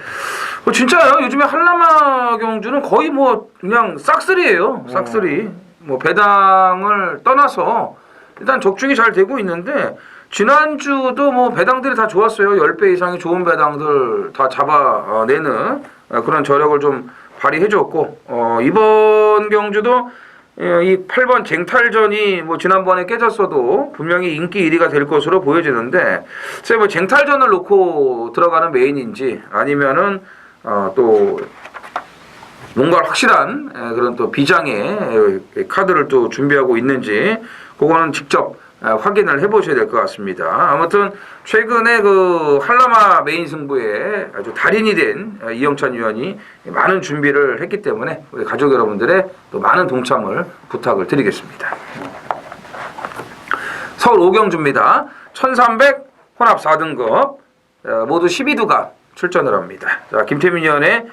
진짜요. 요즘에 한라마 경주는 거의 뭐 그냥 싹쓸이에요. 싹쓸이. 뭐 배당을 떠나서 일단 적중이 잘 되고 있는데 지난주도 뭐 배당들이 다 좋았어요. 10배 이상의 좋은 배당들 다 잡아내는 그런 저력을 좀 발휘해줬고 이번 경주도 이 8번 쟁탈전이 뭐 지난번에 깨졌어도 분명히 인기 1위가 될 것으로 보여지는데 뭐 쟁탈전을 놓고 들어가는 메인인지 아니면은 또 뭔가 확실한 그런 또 비장의 카드를 또 준비하고 있는지 그거는 직접 확인을 해보셔야 될 것 같습니다. 아무튼 최근에 그 한라마 메인 승부에 아주 달인이 된 이영찬 위원이 많은 준비를 했기 때문에 우리 가족 여러분들의 또 많은 동참을 부탁을 드리겠습니다. 서울 5경주입니다. 1300 혼합 4등급 모두 12두가 출전을 합니다. 자, 김태민 위원의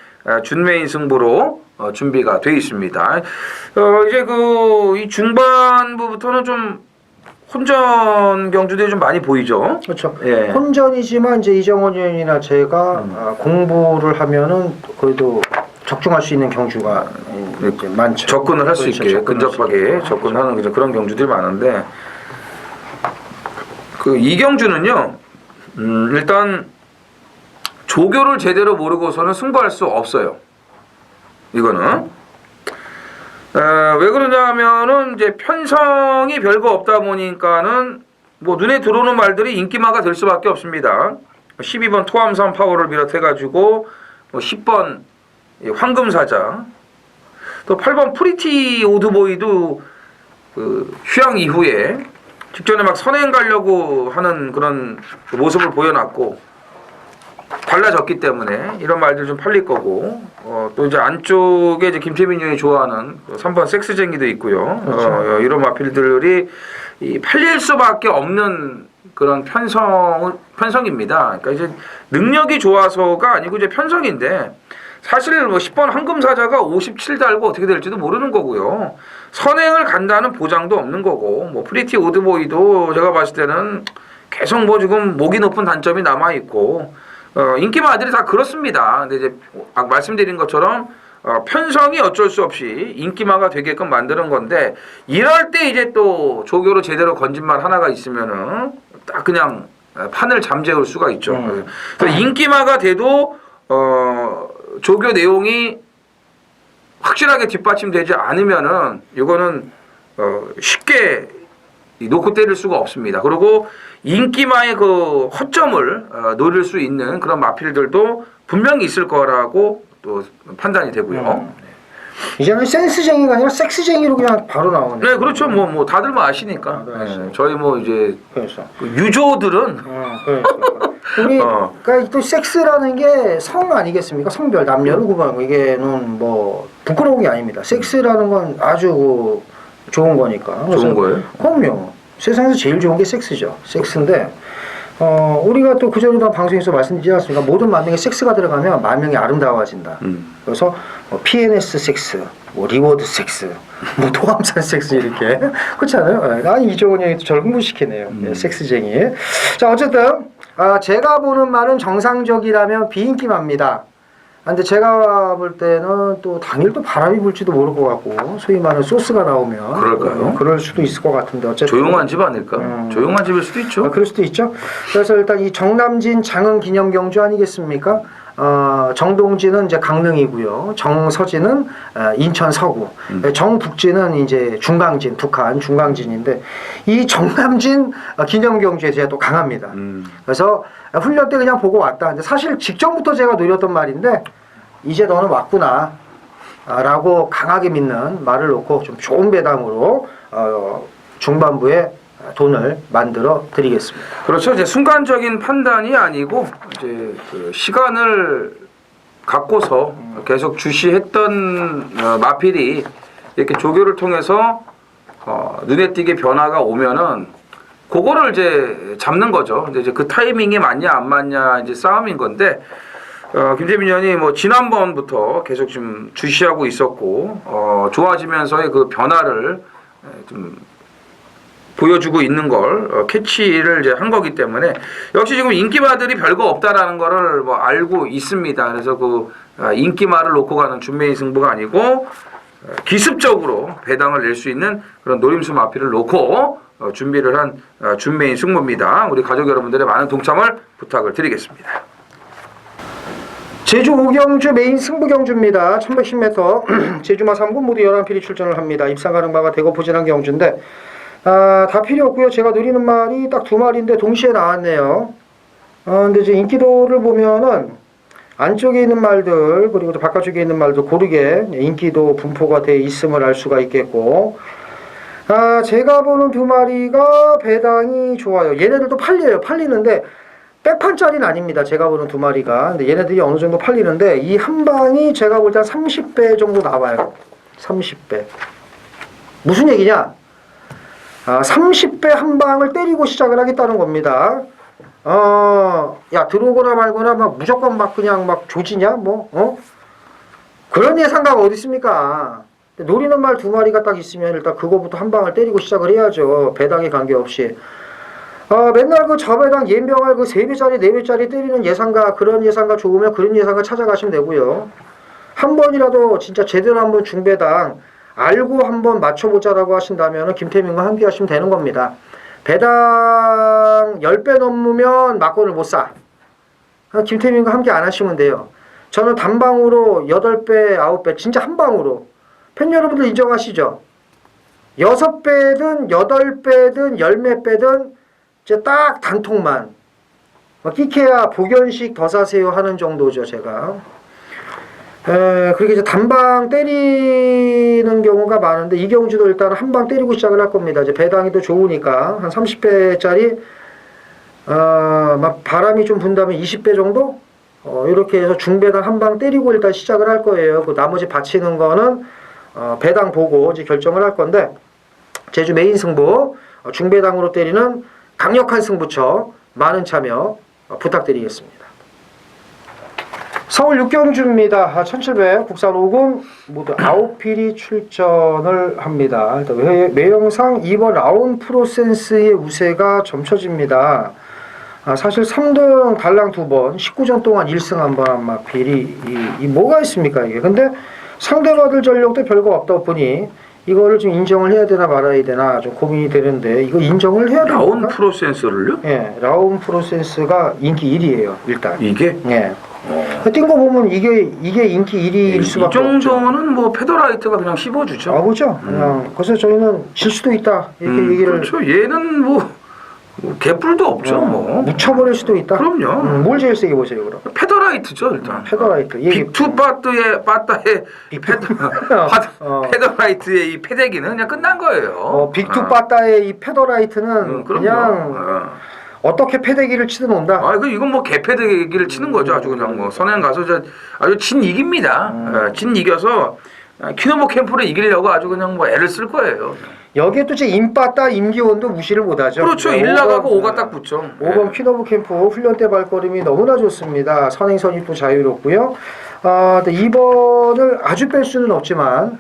준메인 승부로 준비가 되어 있습니다. 이제 그 이 중반부부터는 좀 혼전 경주들이 좀 많이 보이죠. 그렇죠. 혼전이지만 이제 이정원 위원이나 제가 공부를 하면은 그래도 적중할 수 있는 경주가 많죠. 접근을 할 수 있게 근접하게 접근하는 그런 경주들이 많은데 그 이 경주는요. 일단 조교를 제대로 모르고서는 승부할 수 없어요. 이거는. 왜 그러냐 하면은 이제 편성이 별거 없다 보니까는 뭐 눈에 들어오는 말들이 인기마가 될 수밖에 없습니다. 12번 토암산 파워를 비롯해 가지고 뭐 10번 황금사자, 또 8번 프리티 오드보이도 그 휴양 이후에 직전에 막 선행 가려고 하는 그런 모습을 보여놨고 달라졌기 때문에 이런 말들 좀 팔릴 거고, 또 이제 안쪽에 이제 김태민 형이 좋아하는 3번 섹스쟁이도 있고요. 그렇죠. 이런 마필들이 이 팔릴 수밖에 없는 그런 편성입니다. 그러니까 이제 능력이 좋아서가 아니고 이제 편성인데, 사실 뭐 10번 황금사자가 57 달고 어떻게 될지도 모르는 거고요. 선행을 간다는 보장도 없는 거고, 뭐 프리티 오드보이도 제가 봤을 때는 계속 뭐 지금 목이 높은 단점이 남아 있고, 인기마들이 다 그렇습니다. 근데 이제 말씀드린 것처럼 편성이 어쩔 수 없이 인기마가 되게끔 만드는 건데, 이럴 때 이제 또 조교로 제대로 건진 말 하나가 있으면은 딱 그냥 판을 잠재울 수가 있죠. 그래서 인기마가 돼도 조교 내용이 확실하게 뒷받침되지 않으면은 이거는 쉽게 놓고 때릴 수가 없습니다. 그리고 인기마의 그 허점을 노릴 수 있는 그런 마필들도 분명히 있을 거라고 또 판단이 되고요. 이제는 센스쟁이가 아니라 섹스쟁이로 그냥 바로 나오네. 네, 그렇죠. 뭐 다들 뭐 아시니까. 네, 저희 뭐 이제 그래서 그 유조들은 그러니까 또 섹스라는 게 성 아니겠습니까? 성별 남녀를 구분하고 이게는 뭐 부끄러운 게 아닙니다. 섹스라는 건 아주 좋은 거니까. 좋은 거예요? 그럼요. 세상에서 제일 좋은 게 섹스죠. 섹스인데 우리가 또 그전에도 방송에서 말씀드리지 않습니까? 모든 만명에 섹스가 들어가면 만명이 아름다워진다. 그래서 뭐 PNS 섹스, 뭐 리워드 섹스, 뭐 도암산 섹스 이렇게 그렇잖아요. 아니 이종훈 형이 저를 흥분시키네요. 네, 섹스쟁이. 자 어쨌든 제가 보는 말은 정상적이라면 비인기마입니다. 근데 제가 볼 때는 또 당일 또 바람이 불지도 모를 것 같고, 소위 말하는 소스가 나오면 그럴까요? 그럴 수도 있을 것 같은데 어쨌든 조용한 집 아닐까? 조용한 집일 수도 있죠. 그럴 수도 있죠. 그래서 일단 이 정남진 장흥 기념경주 아니겠습니까? 정동진은 이제 강릉이고요. 정서진은 인천 서구. 정북진은 이제 중강진, 북한 중강진인데, 이 정남진 기념경주에 제가 또 강합니다. 그래서 훈련 때 그냥 보고 왔다. 근데 사실 직전부터 제가 노렸던 말인데, 이제 너는 왔구나 라고 강하게 믿는 말을 놓고 좀 좋은 배당으로 중반부에 돈을 만들어 드리겠습니다. 그렇죠. 이제 순간적인 판단이 아니고 이제 그 시간을 갖고서 계속 주시했던 마필이 이렇게 조교를 통해서 눈에 띄게 변화가 오면은 그거를 이제 잡는 거죠. 근데 이제 그 타이밍이 맞냐 안 맞냐 이제 싸움인 건데, 김재민 의원이 뭐 지난번부터 계속 좀 주시하고 있었고 좋아지면서의 그 변화를 좀 보여주고 있는 걸 캐치를 이제 한 거기 때문에, 역시 지금 인기마들이 별거 없다라는 거를 뭐 알고 있습니다. 그래서 그 인기마를 놓고 가는 준매인 승부가 아니고 기습적으로 배당을 낼 수 있는 그런 노림수 마필을 놓고 준비를 한 준매인 승부입니다. 우리 가족 여러분들의 많은 동참을 부탁을 드리겠습니다. 제주 5경주 메인 승부경주입니다. 1110m 제주마 3군 모두 11필이 출전을 합니다. 입상 가능 바가 대거 포진한 경주인데, 다 필요 없고요. 제가 노리는 말이 딱 2마리인데 동시에 나왔네요. 근데 이제 인기도를 보면은 안쪽에 있는 말들 그리고 또 바깥쪽에 있는 말들 고르게 인기도 분포가 돼 있음을 알 수가 있겠고, 제가 보는 2마리가 배당이 좋아요. 얘네들도 팔리는데 백판짜리는 아닙니다. 제가 보는 2마리가. 근데 얘네들이 어느 정도 팔리는데, 이 한 방이 제가 볼 때 한 30배 정도 나와요. 30배. 무슨 얘기냐? 30배 한 방을 때리고 시작을 하겠다는 겁니다. 야, 들어오거나 말거나 막 무조건 막 그냥 막 조지냐? 그런 예상가가 어디 있습니까? 노리는 말 2마리가 딱 있으면 일단 그거부터 한 방을 때리고 시작을 해야죠. 배당에 관계없이. 맨날 그 저배당 예병할 그 3배짜리 4배짜리 때리는 예상가, 그런 예상가 좋으면 그런 예상가 찾아가시면 되고요. 한 번이라도 진짜 제대로 한번 중배당 알고 한번 맞춰보자라고 하신다면 김태민과 함께 하시면 되는 겁니다. 배당 10배 넘으면 막권을 못 사. 김태민과 함께 안 하시면 돼요. 저는 단방으로 8배, 9배 진짜 한 방으로. 팬 여러분들 인정하시죠? 6배든 8배든 10몇 배든 이제 딱 단통만 끼케야 복연식 더 사세요 하는 정도죠. 제가 그렇게 이제 단방 때리는 경우가 많은데 이경주도 일단 한 방 때리고 시작을 할 겁니다. 이제 배당이 또 좋으니까 한 30배짜리 막 바람이 좀 분다면 20배 정도 이렇게 해서 중배당 한 방 때리고 일단 시작을 할 거예요. 그 나머지 받치는 거는 배당 보고 이제 결정을 할 건데 제주 메인 승부 중배당으로 때리는 강력한 승부처 많은 참여 부탁드리겠습니다. 서울 육경주입니다. 1700 국산 5군 모두 9필이 출전을 합니다. 일단 외형상 2번 라운 프로센스의 우세가 점쳐집니다. 사실 3등 달랑 2번 19전 동안 1승 한번 한 마필이 이 뭐가 있습니까 이게. 근데 상대받을 전력도 별거 없다 보니 이거를 좀 인정을 해야 되나 말아야 되나 좀 고민이 되는데 이거 인정을 해야 되나? 라운 프로센서를요? 예, 라운 프로센스가 인기 1위예요 일단. 이게? 예. 뛴 거 보면 이게 인기 1위일 수밖에 없죠. 이 정도는 뭐 페더라이트가 그냥 씹어주죠. 그죠? 그냥 그래서 저희는 질 수도 있다 이렇게 얘기를. 그렇죠. 얘는 뭐 개뿔도 없죠. 뭐 묻혀버릴 수도 있다. 그럼요. 뭘 제일 세게 보세요 그럼? 페더라이트죠 일단. 페더라이트. 빅투 빠따의 페더라이트의 이 패대기는 그냥 끝난 거예요. 빅투 빠따의 이 페더라이트는 그냥 어떻게 패대기를 치든 온다. 이건 뭐 개패대기를 치는 거죠. 아주 그냥 뭐 선행 가서 아주 진 이깁니다. 진 이겨서 키노보 캠프를 이기려고 아주 그냥 뭐 애를 쓸 거예요. 여기에 또 제 임빠따 임기원도 무시를 못하죠. 그렇죠. 1 나가고 5가 딱 붙죠. 5번 키노브 캠프 훈련 때 발걸음이 너무나 좋습니다. 선행선입도 자유롭고요. 2번을 아주 뺄 수는 없지만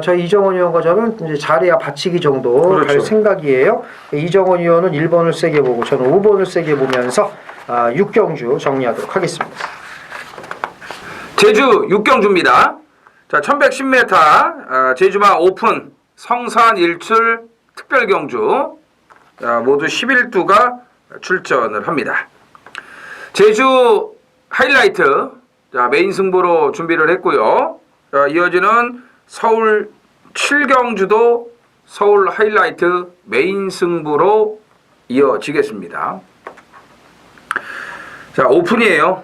저희 이정원 의원과 저는 이제 잘해야 받치기 정도 그렇죠. 갈 생각이에요. 이정원 의원은 1번을 세게 보고 저는 5번을 세게 보면서 6경주 정리하도록 하겠습니다. 제주 육경주입니다. 자, 1110m 제주마 오픈 성산 일출 특별경주 모두 11두가 출전을 합니다. 제주 하이라이트 메인 승부로 준비를 했고요. 이어지는 서울 7경주도 서울 하이라이트 메인 승부로 이어지겠습니다. 자, 오픈이에요.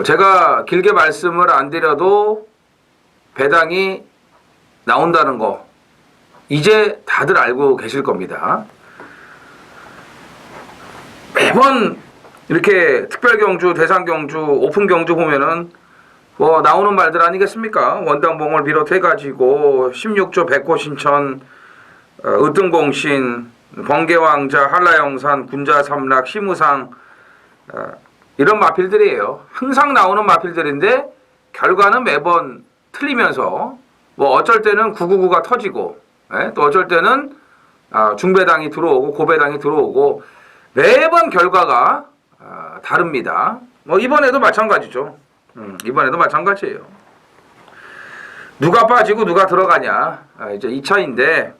제가 길게 말씀을 안 드려도 배당이 나온다는 거 이제 다들 알고 계실 겁니다. 매번 이렇게 특별경주, 대상경주, 오픈경주 보면은 뭐 나오는 말들 아니겠습니까? 원당봉을 비롯해가지고 16조 백호신천, 으뜸공신, 번개왕자, 한라영산, 군자삼락, 시무상 이런 마필들이에요. 항상 나오는 마필들인데 결과는 매번 틀리면서 뭐 어쩔 때는 999가 터지고 또 어쩔 때는 중배당이 들어오고 고배당이 들어오고 매번 결과가 다릅니다. 뭐 이번에도 마찬가지죠. 이번에도 마찬가지예요. 누가 빠지고 누가 들어가냐 이제 이 차인데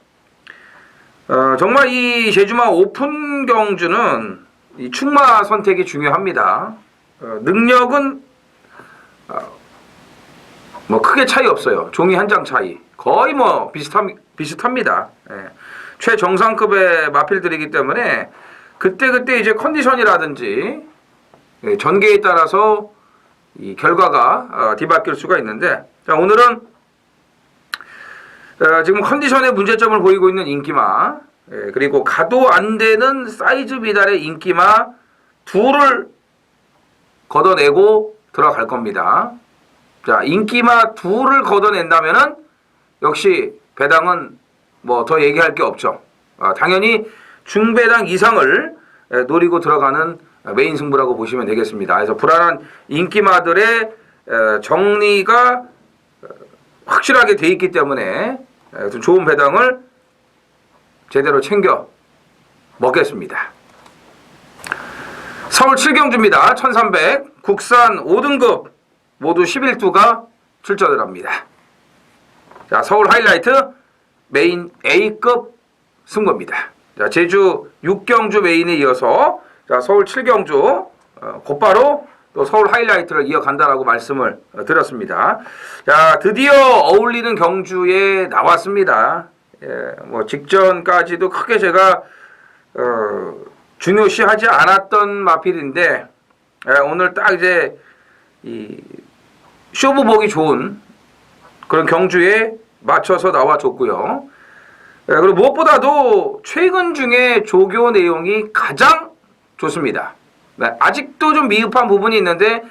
정말 이 제주마 오픈 경주는 이 충마 선택이 중요합니다. 능력은 뭐 크게 차이 없어요. 종이 한 장 차이. 거의 뭐 비슷합니다. 최정상급의 마필들이기 때문에 그때 이제 컨디션이라든지 전개에 따라서 이 결과가 뒤바뀔 수가 있는데 자, 오늘은 지금 컨디션의 문제점을 보이고 있는 인기마 그리고 가도 안 되는 사이즈 비달의 인기마 둘을 걷어내고 들어갈 겁니다. 자, 인기마 둘을 걷어낸다면은 역시 배당은 뭐 더 얘기할 게 없죠. 당연히 중배당 이상을 노리고 들어가는 메인 승부라고 보시면 되겠습니다. 그래서 불안한 인기마들의 정리가 확실하게 돼 있기 때문에 좋은 배당을 제대로 챙겨 먹겠습니다. 서울 7경주입니다. 1300 국산 5등급 모두 11두가 출전을 합니다. 자, 서울 하이라이트 메인 A급 승부입니다. 자, 제주 6경주 메인에 이어서 자, 서울 7경주 곧바로 또 서울 하이라이트를 이어간다라고 말씀을 드렸습니다. 자, 드디어 어울리는 경주에 나왔습니다. 뭐 직전까지도 크게 제가 중요시하지 않았던 마필인데 오늘 딱 이제 이 쇼부 보기 좋은 그런 경주에 맞춰서 나와줬고요. 그리고 무엇보다도 최근 중에 조교 내용이 가장 좋습니다. 네, 아직도 좀 미흡한 부분이 있는데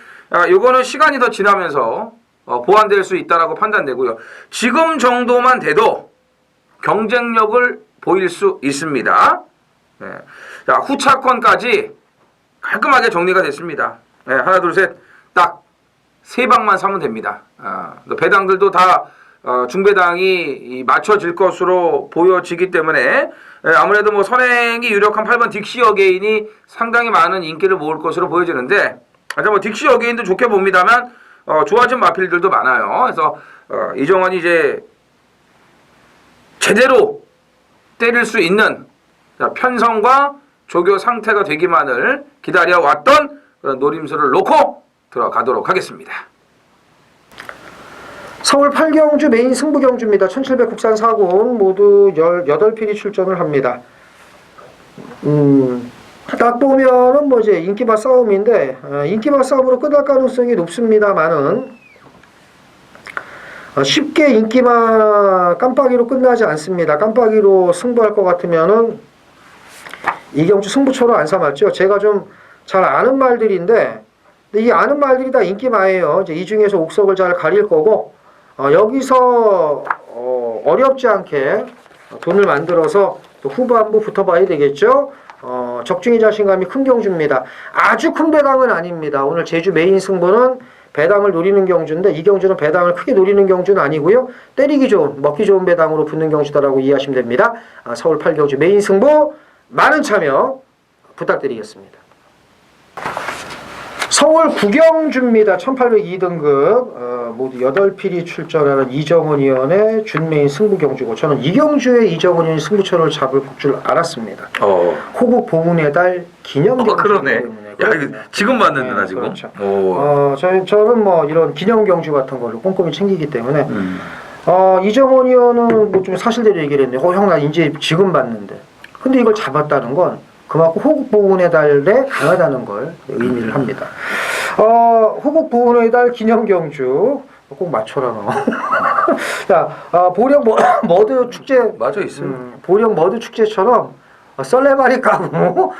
이거는 시간이 더 지나면서 보완될 수 있다라고 판단되고요. 지금 정도만 돼도 경쟁력을 보일 수 있습니다. 네. 자, 후차권까지 깔끔하게 정리가 됐습니다. 네, 하나, 둘, 셋, 딱 세 방만 사면 됩니다. 배당들도 다 중배당이 맞춰질 것으로 보여지기 때문에 아무래도 뭐 선행이 유력한 8번 딕시 어게인이 상당히 많은 인기를 모을 것으로 보여지는데, 뭐 딕시 어게인도 좋게 봅니다만 좋아진 마필들도 많아요. 그래서 이정원이 이제 제대로 때릴 수 있는 편성과 조교 상태가 되기만을 기다려왔던 그런 노림수를 놓고 들어가도록 하겠습니다. 서울 8경주 메인 승부 경주입니다. 1700 국산 4군 모두 18필이 출전을 합니다. 딱 보면은 뭐 이제 인기바 싸움인데 인기바 싸움으로 끝날 가능성이 높습니다만은 쉽게 인기바 깜빡이로 끝나지 않습니다. 깜빡이로 승부할 것 같으면은 이 경주 승부처로 안 삼았죠. 제가 좀 잘 아는 말들인데 이 아는 말들이 다 인기마예요. 이제 이 중에서 옥석을 잘 가릴 거고 여기서 어렵지 않게 돈을 만들어서 또 후반부 붙어봐야 되겠죠. 적중이 자신감이 큰 경주입니다. 아주 큰 배당은 아닙니다. 오늘 제주 메인 승부는 배당을 노리는 경주인데 이 경주는 배당을 크게 노리는 경주는 아니고요. 때리기 좋은, 먹기 좋은 배당으로 붙는 경주다라고 이해하시면 됩니다. 서울 8경주 메인 승부 많은 참여 부탁드리겠습니다. 서울 9경주입니다. 1802등급 모두 8필이 출전하는 이정은 의원의 준메인 승부경주고 저는 이 경주에 이정은 의원이 승부처를 잡을 줄 알았습니다. 호국 보문의 달 기념경주 그러네. 때문에. 야, 이거 지금 봤는데 나 지금. 그렇죠. 저는 뭐 이런 기념경주 같은 걸로 꼼꼼히 챙기기 때문에 이정은 의원은 뭐 좀 사실대로 얘기를 했네. 형 나 이제 지금 봤는데. 근데 이걸 잡았다는 건 그만큼 호국 보훈의 달에 강하다는 걸 의미를 합니다. 호국 보훈의 달 기념경주 꼭 맞춰라 너. 자, 보령 머드 축제 맞아 있습니다. 보령 머드 축제처럼 썰레바리 까고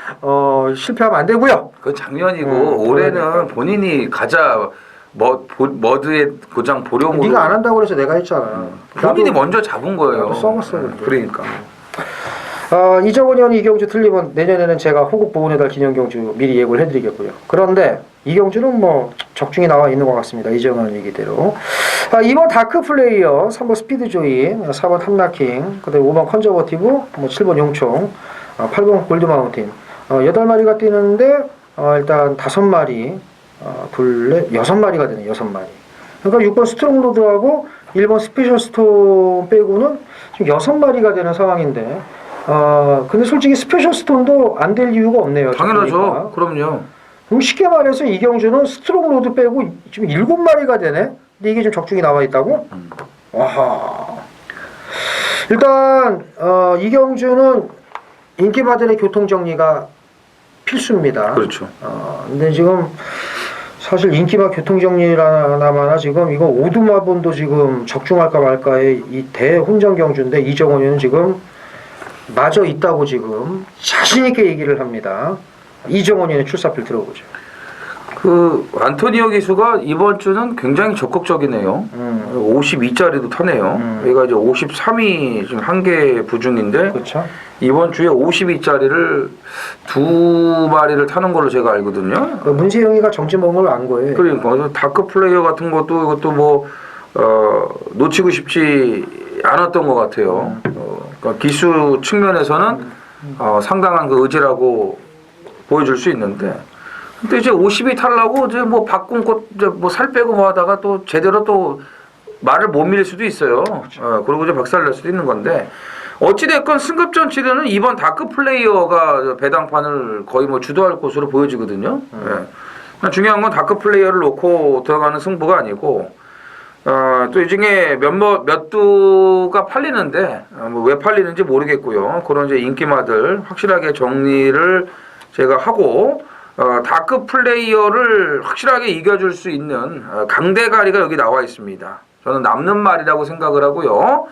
실패하면 안 되고요. 그건 작년이고 올해는 본인이 가자 머드의 고장 보령으로. 네가 안 한다고 그래서 내가 했잖아. 본인이 먼저 잡은 거예요. 나도 써봤어. 그러니까. 이정은 의원이 이 경주 틀리면 내년에는 제가 호국 보훈의 달 기념경주 미리 예고를 해드리겠고요. 그런데 이 경주는 뭐 적중이 나와 있는 것 같습니다. 이정은 얘기대로. 2번 다크 플레이어, 3번 스피드 조이, 4번 탐라킹, 그다음에 5번 컨저버티브, 뭐 7번 용총, 8번 골드 마운틴. 8마리가 뛰는데 일단 5마리, 둘, 6마리가 되네. 6마리. 그러니까 6번 스트롱 로드하고 1번 스페셜 스톤 빼고는 지금 6마리가 되는 상황인데 근데 솔직히 스페셜 스톤도 안 될 이유가 없네요. 당연하죠. 그럼요. 그럼 쉽게 말해서 이 경주는 스트롱 로드 빼고 지금 7마리가 되네. 근데 이게 좀 적중이 나와 있다고? 와하. 일단 이 경주는 인기바들의 교통 정리가 필수입니다. 그렇죠. 근데 지금 사실 인기바 교통 정리라나마나 지금 이거 오두마본도 지금 적중할까 말까의 이 대혼전 경주인데 이정은 의원은 지금 마저 있다고 지금 자신 있게 얘기를 합니다. 이정은 의원의 출사표를 들어보죠. 안토니오 기수가 이번 주는 굉장히 적극적이네요. 52짜리도 타네요. 얘가 이제 53이 지금 한개 부중인데 그렇죠. 이번 주에 52짜리를 2마리를 타는 걸로 제가 알거든요. 문세영이가 정지 먹은 걸 안 거예요. 그러니까 다크 플레이어 같은 것도 이것도 뭐 놓치고 싶지 않았던 것 같아요. 그러니까 기수 측면에서는 상당한 그 의지라고 보여줄 수 있는데. 근데 이제 50이 타려고 이제 뭐 바꾼 뭐 살 빼고 뭐 하다가 또 제대로 또 말을 못 밀릴 수도 있어요. 그리고 이제 박살 낼 수도 있는 건데 어찌됐건 승급전 치르는 이번 다크 플레이어가 배당판을 거의 뭐 주도할 것으로 보여지거든요. 중요한 건 다크 플레이어를 놓고 들어가는 승부가 아니고 또 이 중에 몇 두가 팔리는데 뭐 왜 팔리는지 모르겠고요. 그런 이제 인기마들 확실하게 정리를 제가 하고 다크 플레이어를 확실하게 이겨줄 수 있는 강대가리가 여기 나와 있습니다. 저는 남는 말이라고 생각을 하고요.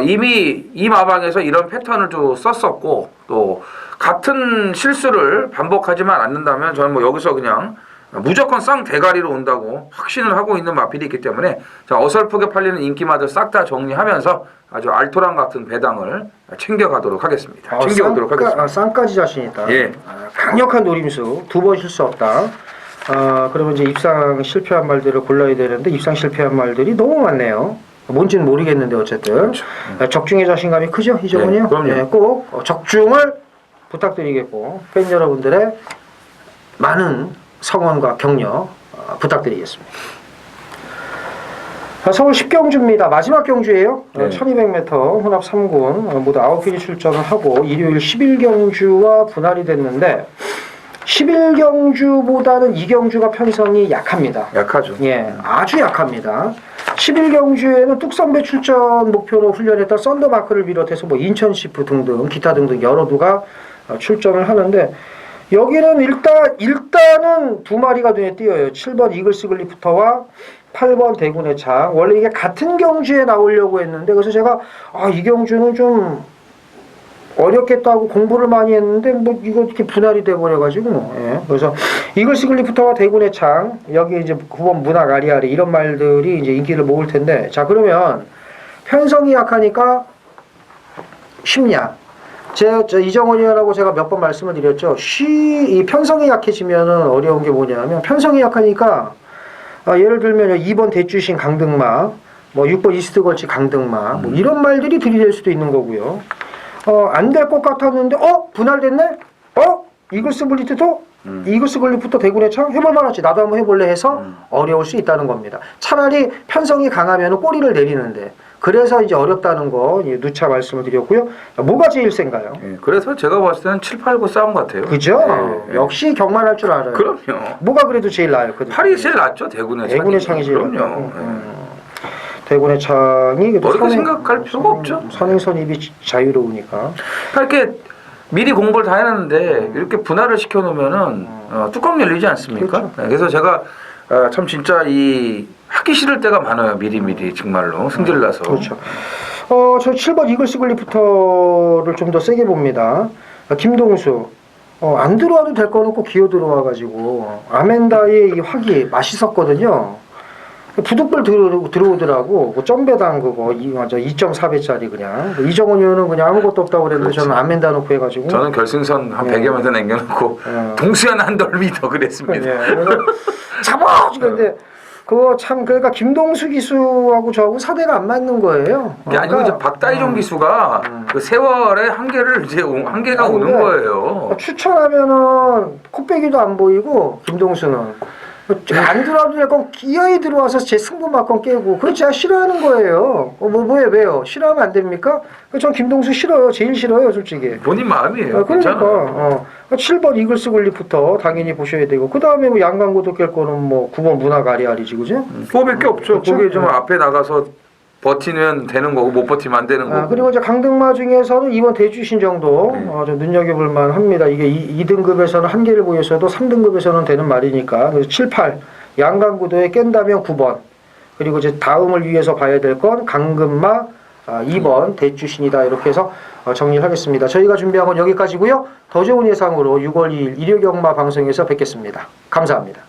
이미 이 마방에서 이런 패턴을 좀 썼었고 또 같은 실수를 반복하지만 않는다면 저는 뭐 여기서 그냥 무조건 쌍 대가리로 온다고 확신을 하고 있는 마필이 있기 때문에 자, 어설프게 팔리는 인기마들 싹 다 정리하면서 아주 알토란 같은 배당을 챙겨가도록 하겠습니다. 챙겨오도록 하겠습니다. 쌍까지 자신 있다. 예. 강력한 노림수, 2번 실수 없다. 그러면 이제 입상 실패한 말들을 골라야 되는데 입상 실패한 말들이 너무 많네요. 뭔지는 모르겠는데 어쨌든 그렇죠. 적중의 자신감이 크죠, 이정은이요? 예, 그럼요. 예, 꼭 적중을 부탁드리겠고 팬 여러분들의 많은 성원과 격려 부탁드리겠습니다. 서울 10경주입니다. 마지막 경주예요. 네. 1200m 혼합 3군 모두 9필이 출전을 하고 일요일 11경주와 분할이 됐는데 11경주보다는 2경주가 편성이 약합니다. 약하죠. 예, 아주 약합니다. 11경주에는 뚝선배 출전 목표로 훈련했던 썬더마크를 비롯해서 뭐 인천시프 등등 기타 등등 여러 두가 출전을 하는데 여기는 일단은 두 마리가 눈에 띄어요. 7번 이글스 글리프터와 8번 대군의 창. 원래 이게 같은 경주에 나오려고 했는데 그래서 제가 이 경주는 좀 어렵겠다고 공부를 많이 했는데 뭐 이거 이렇게 분할이 돼 버려가지고 예. 그래서 이글스 글리프터와 대군의 창 여기 이제 9번 문학 아리아리 이런 말들이 이제 인기를 모을 텐데 자 그러면 편성이 약하니까 쉽냐? 저 이정원 의원하고 제가 몇 번 말씀을 드렸죠. 이 편성이 약해지면은 어려운 게 뭐냐면 편성이 약하니까 예를 들면 2번 대주신 강등마, 뭐 6번 이스트 걸치 강등마, 뭐 이런 말들이 들이댈 수도 있는 거고요. 안 될 것 같았는데 분할됐네? 이글스 글리프터? 이글스 글리프터 대군의 창 해볼 만하지. 나도 한번 해볼래 해서 어려울 수 있다는 겁니다. 차라리 편성이 강하면 꼬리를 내리는데 그래서 이제 어렵다는 거 누차 말씀을 드렸고요. 뭐가 제일 센가요? 예, 그래서 제가 봤을 때는 7, 8, 9 싸움 같아요. 그죠? 예, 예. 역시 경만할 줄 알아요. 그럼요. 뭐가 그래도 제일 나아요? 8이 제일 낫죠. 대군의 창이 제일 그럼요. 낫다. 대군의 창이 어렵게 생각할 필요가 없죠. 선행선입이 자유로우니까. 이렇게 미리 공부를 다 해놨는데 이렇게 분할을 시켜놓으면은 뚜껑 열리지 않습니까? 그렇죠. 네, 그래서 제가 참 진짜 이 하기 싫을 때가 많아요. 미리 정말로 승질 나서. 그렇죠. 저 7번 이글스 글리프터를 좀 더 세게 봅니다. 김동수. 안 들어와도 될 거는 꼭 기어 들어와가지고 아멘다의 이 확이 맛있었거든요. 부득불 들어오더라고. 그 점배당 그거 2.4배짜리 그냥. 이정원 의원은 그냥 아무것도 없다고 그랬는데 그렇지. 저는 아멘다 놓고 해가지고. 저는 결승선 한 예. 100여 m 남겨놓고 동수연 한 돌미 더 그랬습니다. 예. 잡아! 근데 그거 참 그러니까 김동수 기수하고 저하고 사대가 안 맞는 거예요. 이게 아니고 이제 박다희종 기수가 그 세월의 한계를 이제 한계가 아니, 오는 근데 거예요. 추천하면은 코빼기도 안 보이고 김동수는 안 들어와도 될 건 기어이 들어와서 제 승부만큼 깨고 그거 제가 싫어하는 거예요. 왜요? 싫어하면 안 됩니까? 전 김동수 싫어요. 제일 싫어요, 솔직히. 본인 마음이에요. 그러니까 괜찮아요. 7번 이글스 글리프터 당연히 보셔야 되고 그 다음에 뭐 양강구도 깰 거는 뭐 9번 문학 아리아리지 그죠? 그거밖에 없죠. 그렇죠? 거기 좀 네. 앞에 나가서 버티면 되는 거고 못 버티면 안 되는 거고. 그리고 이제 강등마 중에서는 이번 대주신 정도 좀 눈여겨볼 만합니다. 이게 2등급에서는 한계를 보였어도 3등급에서는 되는 말이니까 그래서 7, 8 양강구도에 깬다면 9번 그리고 이제 다음을 위해서 봐야 될 건 강금마 2번 대주신이다 이렇게 해서 정리를 하겠습니다. 저희가 준비한 건 여기까지고요. 더 좋은 예상으로 6월 2일 일요경마 방송에서 뵙겠습니다. 감사합니다.